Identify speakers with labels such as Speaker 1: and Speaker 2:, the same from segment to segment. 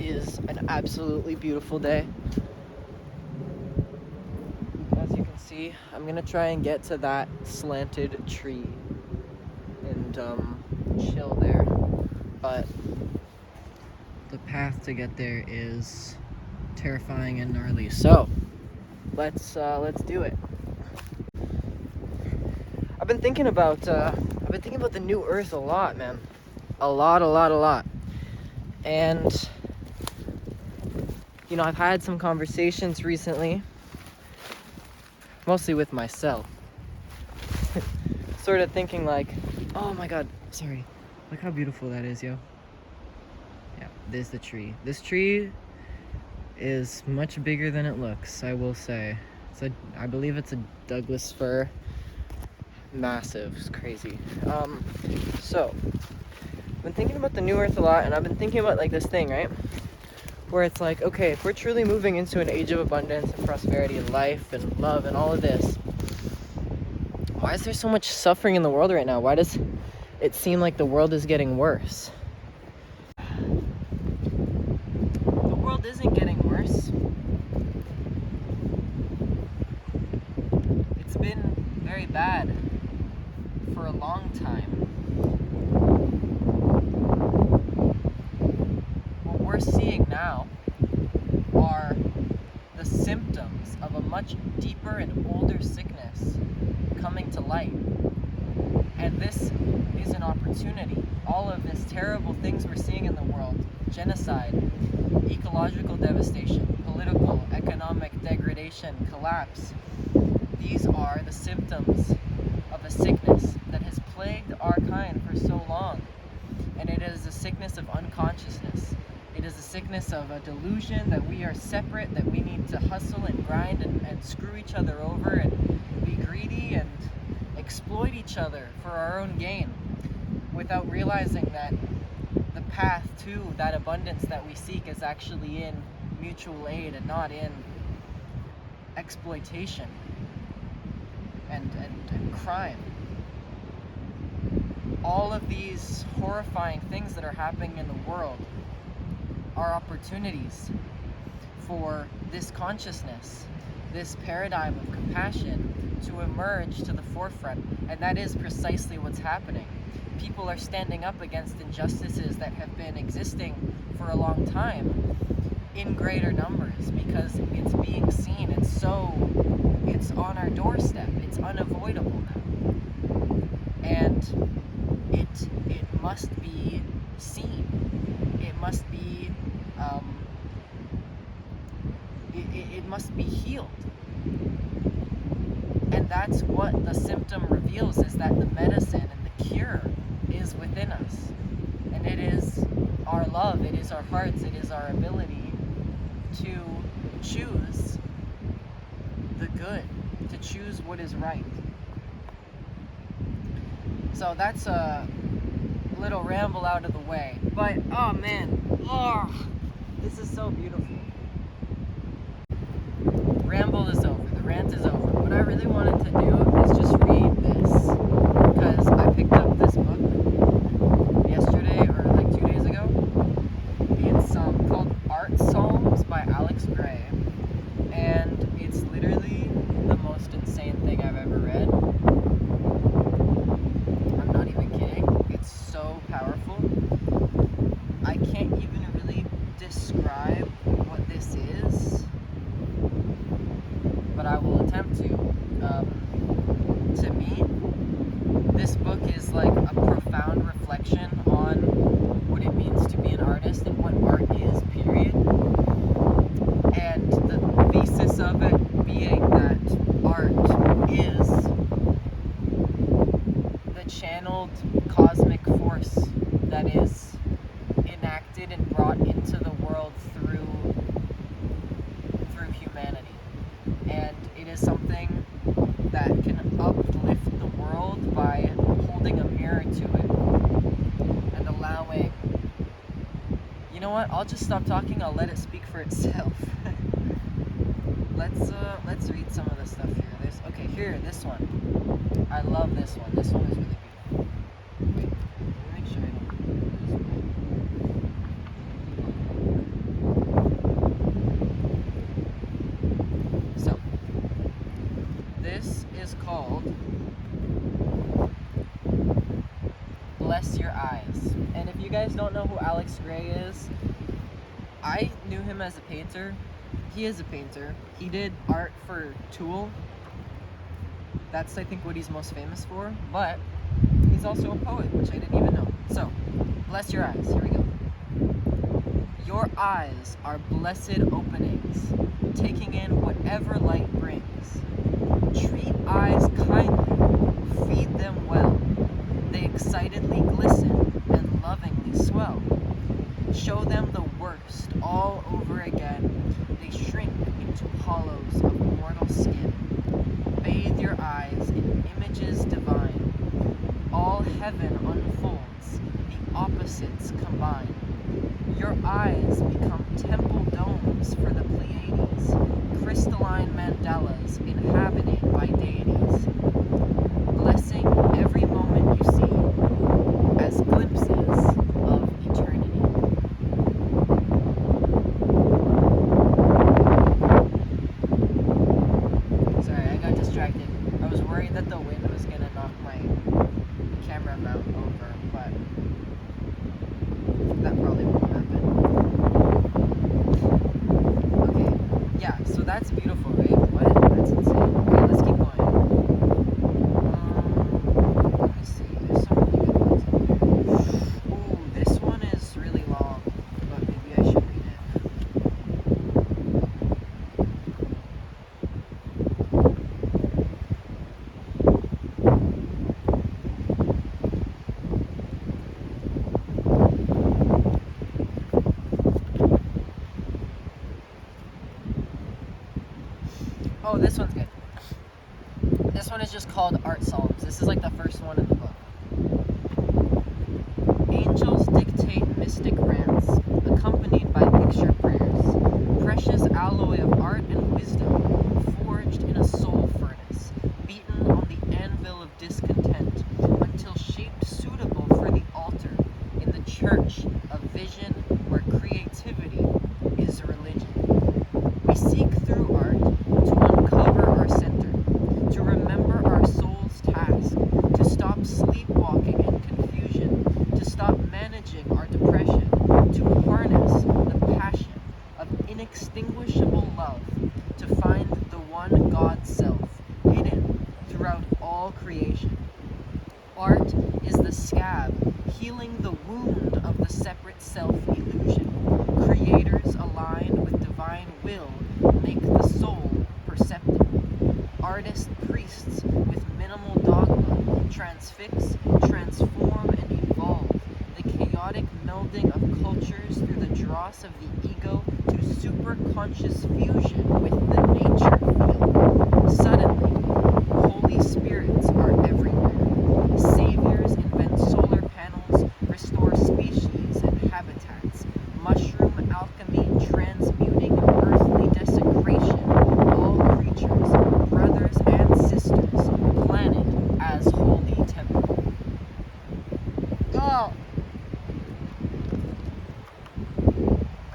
Speaker 1: is an absolutely beautiful day. As you can see, I'm gonna try and get to that slanted tree and chill there, but the path to get there is terrifying and gnarly. So let's do it. I've been thinking about the new Earth a lot, man. A lot. And you know, I've had some conversations recently, mostly with myself. Sort of thinking like, oh my god, sorry. Look how beautiful that is, yo. Yeah, there's the tree. This tree is much bigger than it looks, I will say. I believe it's a Douglas fir. Massive, it's crazy. So I've been thinking about the new Earth a lot, and I've been thinking about like this thing, right? Where it's like, okay, if we're truly moving into an age of abundance and prosperity and life and love and all of this, why is there so much suffering in the world right now? Why does it seem like the world is getting worse? The world isn't getting worse. It's been very bad for a long time. What we're seeing now are the symptoms of a much deeper and older sickness coming to light. And this is an opportunity. All of this terrible things we're seeing in the world, genocide, ecological devastation, political, economic degradation, collapse, these are the symptoms of a sickness that has plagued our kind for so long. And it is a sickness of unconsciousness. It is a sickness of a delusion that we are separate, that we need to hustle and grind and screw each other over and be greedy and exploit each other for our own gain, without realizing that the path to that abundance that we seek is actually in mutual aid and not in exploitation and crime. All of these horrifying things that are happening in the world are opportunities for this consciousness, this paradigm of compassion to emerge to the forefront. And that is precisely what's happening. People are standing up against injustices that have been existing for a long time in greater numbers because it's being seen. It's on our doorstep. It's unavoidable now. And it must be seen. It must be it must be healed. And that's what the symptom reveals, is that the medicine and the cure is within us. And it is our love, it is our hearts, it is our ability to choose the good, to choose what is right. So that's a little ramble out of the way. But, oh man, this is so beautiful. Ramble is over, the rant is over. What I really wanted to do is just read this, because I picked up this book yesterday or like 2 days ago. It's called Art Psalms by Alex Gray, and it's literally the most insane thing I've ever read. I'm not even kidding. It's so powerful. I can't even really describe what this is, but I will attempt to. To me, this book is like a profound reflection on what it means to be an artist and what art is, period. And the thesis of it being that art is the channeled cosmic force that is enacted and brought into the world through humanity. And it is something that can uplift the world by holding a mirror to it and allowing... You know what? I'll just stop talking. I'll let it speak for itself. Let's read some of the stuff here. This one. I love this one. This one is really beautiful. Wait, let me make sure I don't do this bless your eyes. And if you guys don't know who Alex Grey is, I knew him as a painter. He is a painter. He did art for Tool. That's, I think, what he's most famous for. But he's also a poet, which I didn't even know. So, bless your eyes. Here we go. Your eyes are blessed openings, taking in whatever light brings. Treat eyes kindly, feed them well. They excitedly glisten and lovingly swell. Show them the worst all over again. They shrink into hollows of mortal skin. Bathe your eyes in images divine. All heaven unfolds, the opposites combine. Your eyes become temple domes for the Pleiades, crystalline mandalas inhabited by deities, blessing every moment you see as glimpses of eternity. Sorry, I got distracted. I was worried that the wind was gonna knock my camera mount over, but that probably won't happen. Okay, yeah, so that's beautiful, right? What? That's insane. Okay, let's keep going. Let me see. There's some really good ones in here. Ooh, this one is really long, but maybe I should read it. Oh, this one's good. This one is just called Art Psalms. This is like the first one in the book. Angels dictate mystic rants, accompanied by picture prayers. Precious alloy of art and wisdom, forged in a soul furnace, beaten on the anvil of discontent, until shaped suitable for the altar in the church of vision where creativity is religion. We seek through art to uncover our center, to remember our soul's task, to stop sleepwalking in confusion, to stop managing our depression, to harness the passion of inextinguishable love, to find the one God self, hidden throughout all creation. Art is the scab, healing the wound of the separate self-illusion. Creators aligned with divine will make the soul perceptive. Artist priests with minimal dogma transfix, transform, and evolve the chaotic melding of cultures through the dross of the ego to superconscious fusion with the nature field. Suddenly, holy spirits are everywhere. Saviors invent solar panels, restore species and habitats. Mushroom alchemy transmuting earthly desecration. All creatures, brothers and sisters, planet as holy temple. Oh!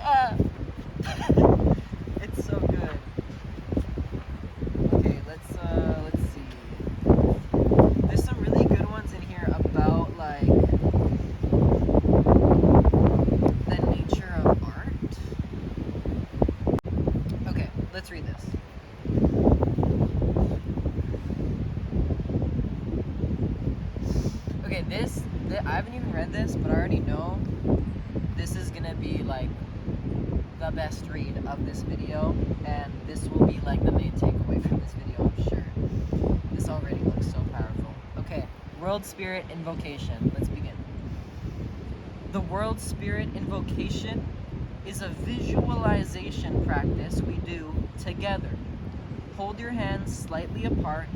Speaker 1: Ah! It's so good. Okay, let's see. There's some really good ones in here about like the nature of art. Okay, let's read this. Okay, I haven't even read this, but I already know this is gonna be like the best read of this video, and this will be like the main takeaway from this video, I'm sure. This already looks so powerful. Okay, World Spirit Invocation. Let's begin. The World Spirit Invocation is a visualization practice we do together. Hold your hands slightly apart,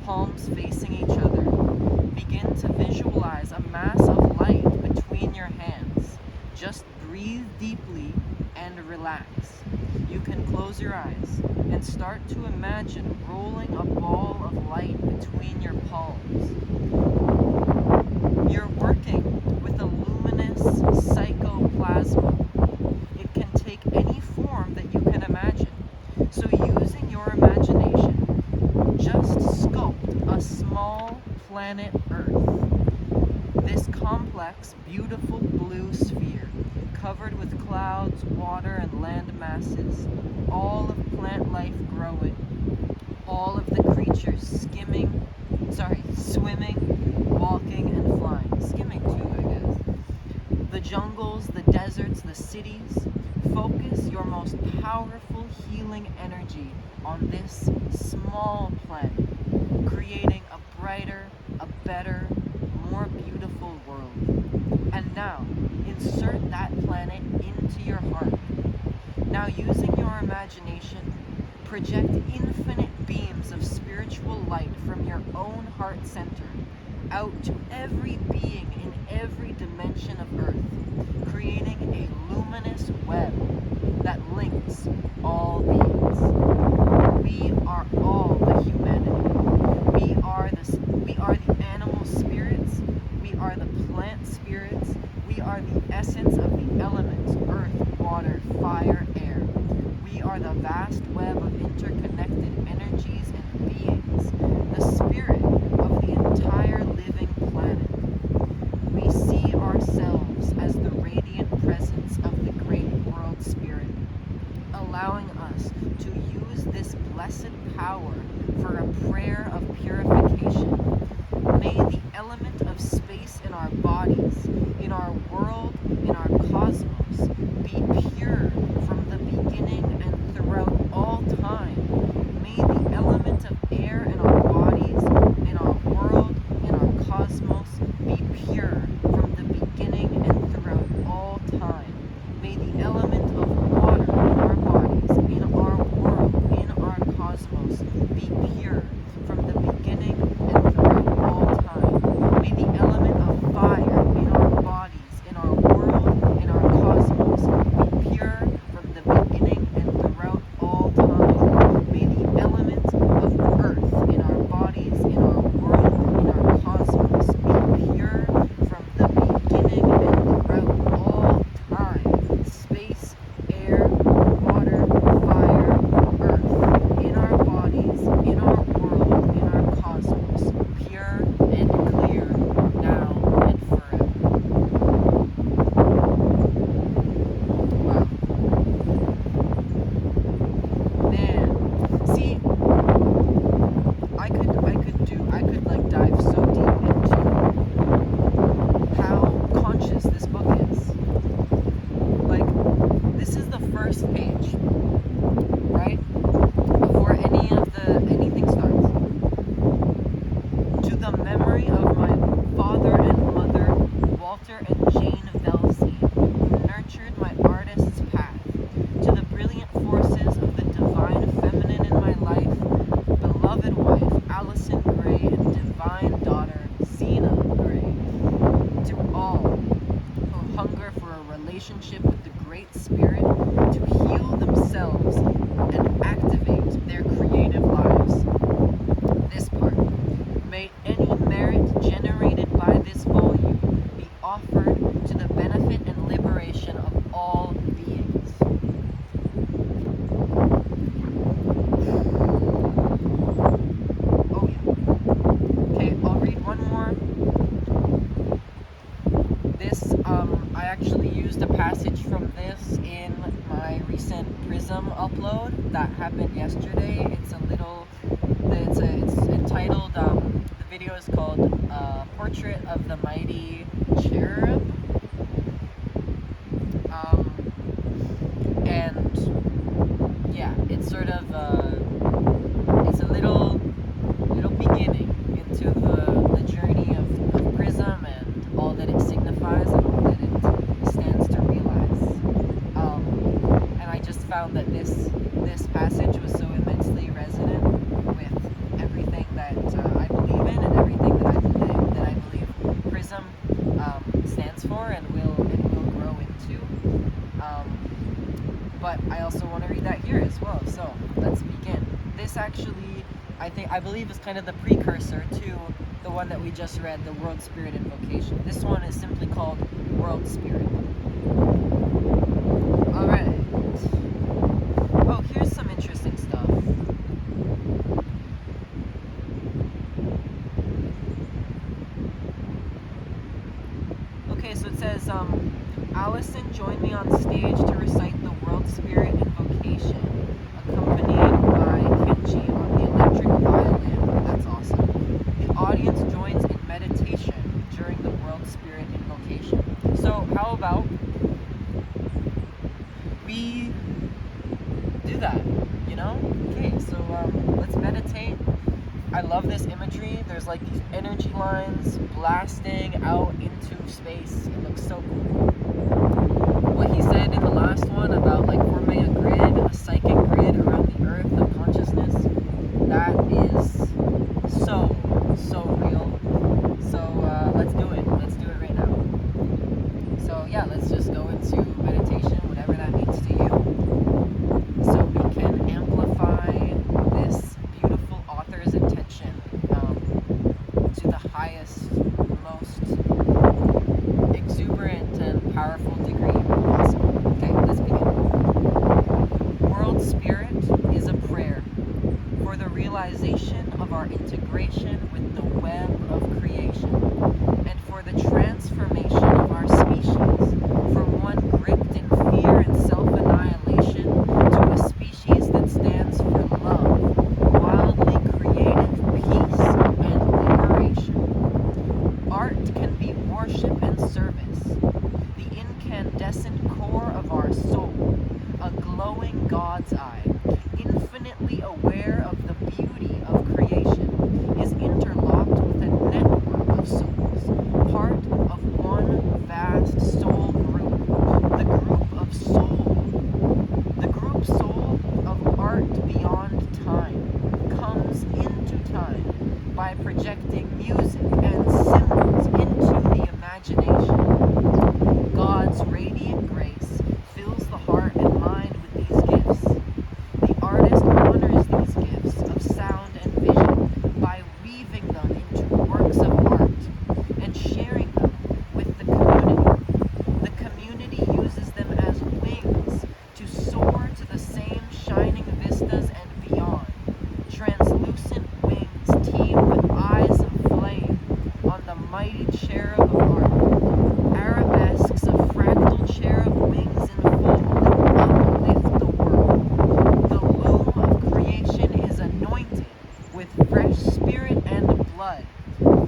Speaker 1: palms facing each other. Begin to visualize a mass of light between your hands. Just breathe deeply and relax. You can close your eyes and start to imagine rolling a ball of light between your palms. You're working with a luminous psychoplasma. It can take any form that you can imagine. So using your imagination, just sculpt a small planet Earth. This complex complex, beautiful blue sphere, covered with clouds, water, and land masses, all of plant life growing, all of the creatures swimming, walking, and flying. Skimming too, I guess. The jungles, the deserts, the cities. Focus your most powerful healing energy on this small planet, creating a brighter, a better, more beautiful world. And now, insert that planet into your heart. Now, using your imagination, project infinite beams of spiritual light from your own heart center out to every being in every dimension of Earth, creating a luminous web that links all beings. We are all the humanity. We are the animal spirits. We are the plant spirits. We are the essence of the elements: earth, water, fire, air. We are the vast web of interconnected energies and beings, the spirit of the entire living planet. We see ourselves as the radiant presence of the great world spirit, allowing us to use this blessed power for a prayer of purification. May the element of space in our bodies, in our world, in our cosmos, be pure from the beginning and throughout all time. May the element of air in our bodies, in our world, in our cosmos, be pure from the beginning and throughout all time. May the element of water in our bodies, in our world, in our cosmos, be pure from the beginning and throughout all time. May the element of fire in our bodies, in our world, in our cosmos, be pure from the beginning and throughout all time. May the element of earth in our bodies, in our world, in our cosmos, be pure from the beginning and throughout all time. Space, air, water, fire, earth, in our bodies, in our world, in our cosmos, pure and clear, now and forever. Wow. Man, see, I could like dive so deep into how conscious this book is. Like, this is the first page, right? Before anything starts. To the memory of my father and mother, Walter and Jane Velsey, who nurtured my artist's path. To the brilliant forces of the divine feminine in my life, beloved wife, Allison Gray, and divine daughter, Zena Gray. To all who hunger for a relationship with the Great Spirit to heal themselves and activate their creative lives. This part. May any merit generated by this volume be offered to the benefit and liberation of all beings. Oh yeah. Okay, I'll read one more. This, I actually used a passage from this in my recent Prism upload that happened yesterday. It's entitled, the video is called Portrait of the Mighty Cherub. And yeah, it's sort of, it's a little beginning into the journey of Prism and all that it signifies and all that it stands to realize. And I just found that this passage was so immensely resonant with everything that I believe in and everything that I believe Prism stands for and will grow into. But I also want to read that here as well. So let's begin. This actually, I believe, is kind of the precursor to the one that we just read, the World Spirit Invocation. This one is simply called World Spirit. Alright. Oh, here's some interesting stuff. Okay, so it says, Allison joined me on stage to recite the World Spirit Invocation, accompanied by Kenji on the electric violin. That's awesome. The audience joins in meditation during the World Spirit Invocation. So how about we do that, you know? Okay, so let's meditate. I love this imagery. There's like these energy lines blasting out into space. It looks so cool. What he said in the last one about like forming a grid, a psychic grid around the earth of consciousness, that is so real. So let's do it. Let's do it right now. So yeah, let's just go into meditation, whatever that means to you, so we can amplify this beautiful author's intention to the highest, most exuberant and powerful degree possible. Okay, let's begin. World Spirit is a prayer for the realization of our integration with the web of creation, and for the transformation of our species from one gripped in fear and self-annihilation to a species that stands for love, wildly creative peace and liberation. Art can be worship and service, the incandescent core of our soul, a glowing God's eye, infinitely aware of the beauty of creation, is interlocked with a network of souls, part of one vast soul group, the group of soul. The group soul of art beyond time comes into time by projecting music and symbols into the imagination. God's radiant grace fills the heart and mind with these gifts. The artist honors these gifts of sound and vision by weaving them into works of art and sharing them with the community. The community uses them as wings to soar to the same shining vistas and beyond. Translucent wings teem with eyes of flame on the mighty cherub of art. Arabesques of fractal cherub wings enfold and uplift the world. The loom of creation is anointed with fresh spirit and blood.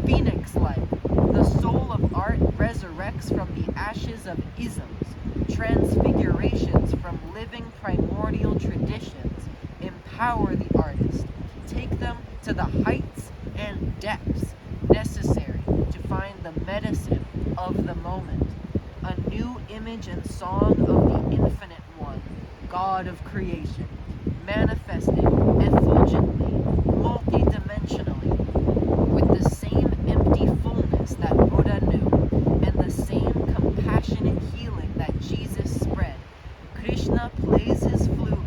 Speaker 1: Phoenix-like, the soul of art resurrects from the ashes of isms, transfigurations from living primordial traditions. Empower the artist. Take them to the heights and depths necessary to find the medicine of the moment. A new image and song of the infinite one, God of creation, manifested effulgently, multidimensionally, with the same empty fullness that Buddha knew, and the same compassionate healing that Jesus spread. Krishna plays his flute,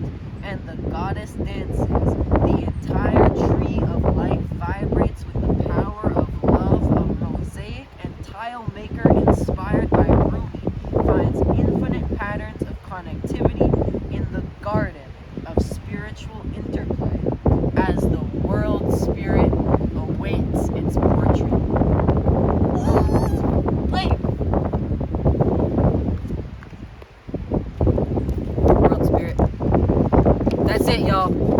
Speaker 1: and the goddess dances. The entire tree of life vibrates with the power of love. A mosaic and tile maker inspired by Rumi finds infinite patterns of connectivity in the garden of spiritual interplay as the world spirit awaits its portrait. Wait! World spirit. That's it, y'all.